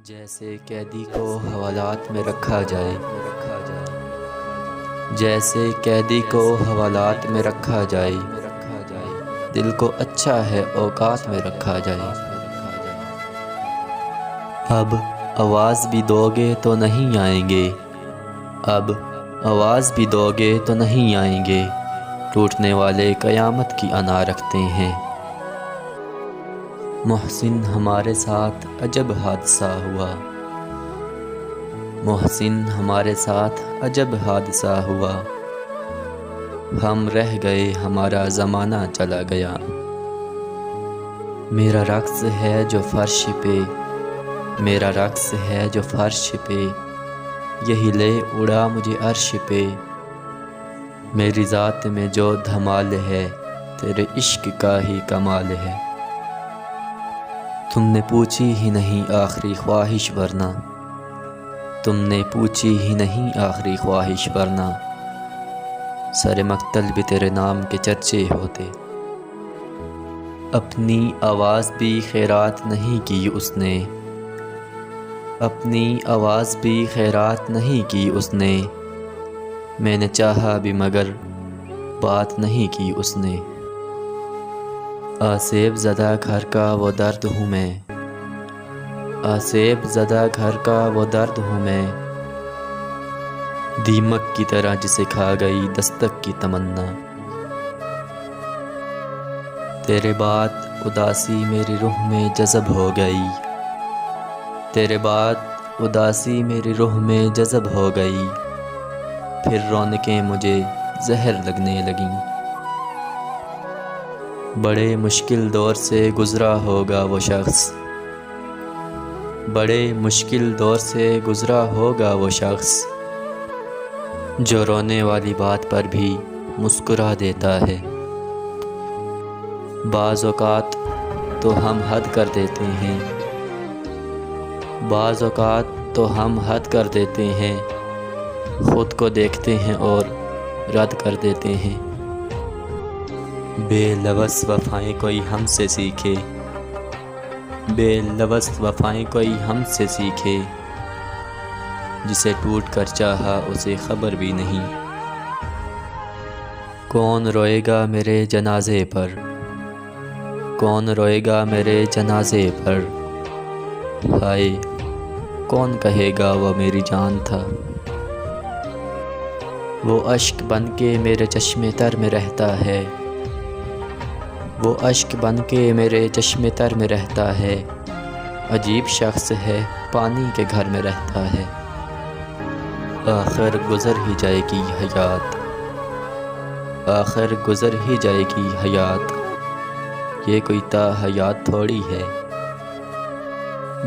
جیسے قیدی کو حوالات میں رکھا جائے، جیسے قیدی کو حوالات میں رکھا جائے، دل کو اچھا ہے اوقات میں رکھا جائے۔ اب آواز بھی دو گے تو نہیں آئیں گے، اب آواز بھی دو گے تو نہیں آئیں گے، ٹوٹنے والے قیامت کی انا رکھتے ہیں۔ محسن ہمارے ساتھ عجب حادثہ ہوا، محسن ہمارے ساتھ عجب حادثہ ہوا، ہم رہ گئے ہمارا زمانہ چلا گیا۔ میرا رقص ہے جو فرش پہ، میرا رقص ہے جو فرش پہ، یہی لے اڑا مجھے عرش پہ۔ میری ذات میں جو دھمال ہے، تیرے عشق کا ہی کمال ہے۔ تم نے پوچھی ہی نہیں آخری خواہش ورنہ، تم نے پوچھی ہی نہیں آخری خواہش ورنہ، سر مقتل بھی تیرے نام کے چرچے ہوتے۔ اپنی آواز بھی خیرات نہیں کی اس نے، اپنی آواز بھی خیرات نہیں کی اس نے، میں نے چاہا بھی مگر بات نہیں کی اس نے۔ آسیب زدہ گھر کا وہ درد ہوں میں، آسیب زدہ گھر کا وہ درد ہوں میں، دیمک کی طرح جسے کھا گئی دستک کی تمنا۔ تیرے بعد اداسی میری روح میں جذب ہو گئی، تیرے بعد اداسی میری روح میں جذب ہو گئی، پھر رونقیں مجھے زہر لگنے لگیں۔ بڑے مشکل دور سے گزرا ہوگا وہ شخص، بڑے مشکل دور سے گزرا ہوگا وہ شخص، جو رونے والی بات پر بھی مسکرا دیتا ہے۔ بعض اوقات تو ہم حد کر دیتے ہیں، بعض اوقات تو ہم حد کر دیتے ہیں، خود کو دیکھتے ہیں اور رد کر دیتے ہیں۔ بے لوث وفائیں کوئی ہم سے سیکھے، بے لوث وفائیں کوئی ہم سے سیکھے، جسے ٹوٹ کر چاہا اسے خبر بھی نہیں۔ کون روئے گا میرے جنازے پر، کون روئے گا میرے جنازے پر، ہائے کون کہے گا وہ میری جان تھا۔ وہ اشک بن کے میرے چشم تر میں رہتا ہے، وہ اشک بن کے میرے چشم تر میں رہتا ہے، عجیب شخص ہے پانی کے گھر میں رہتا ہے۔ آخر گزر ہی جائے گی حیات، آخر گزر ہی جائے گی حیات، یہ کوئی تا حیات تھوڑی ہے۔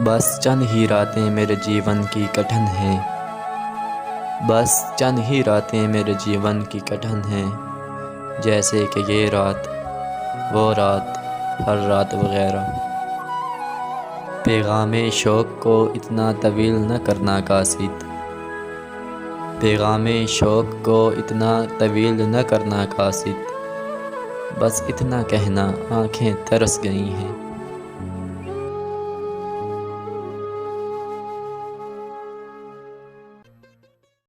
بس چند ہی راتیں میرے جیون کی کٹھن ہیں، بس چند ہی راتیں میرے جیون کی کٹھن ہیں، جیسے کہ یہ رات وہ رات ہر رات وغیرہ۔ پیغام شوق کو اتنا طویل نہ کرنا قاصد، پیغام شوق کو اتنا طویل نہ کرنا قاصد، بس اتنا کہنا آنکھیں ترس گئی ہیں۔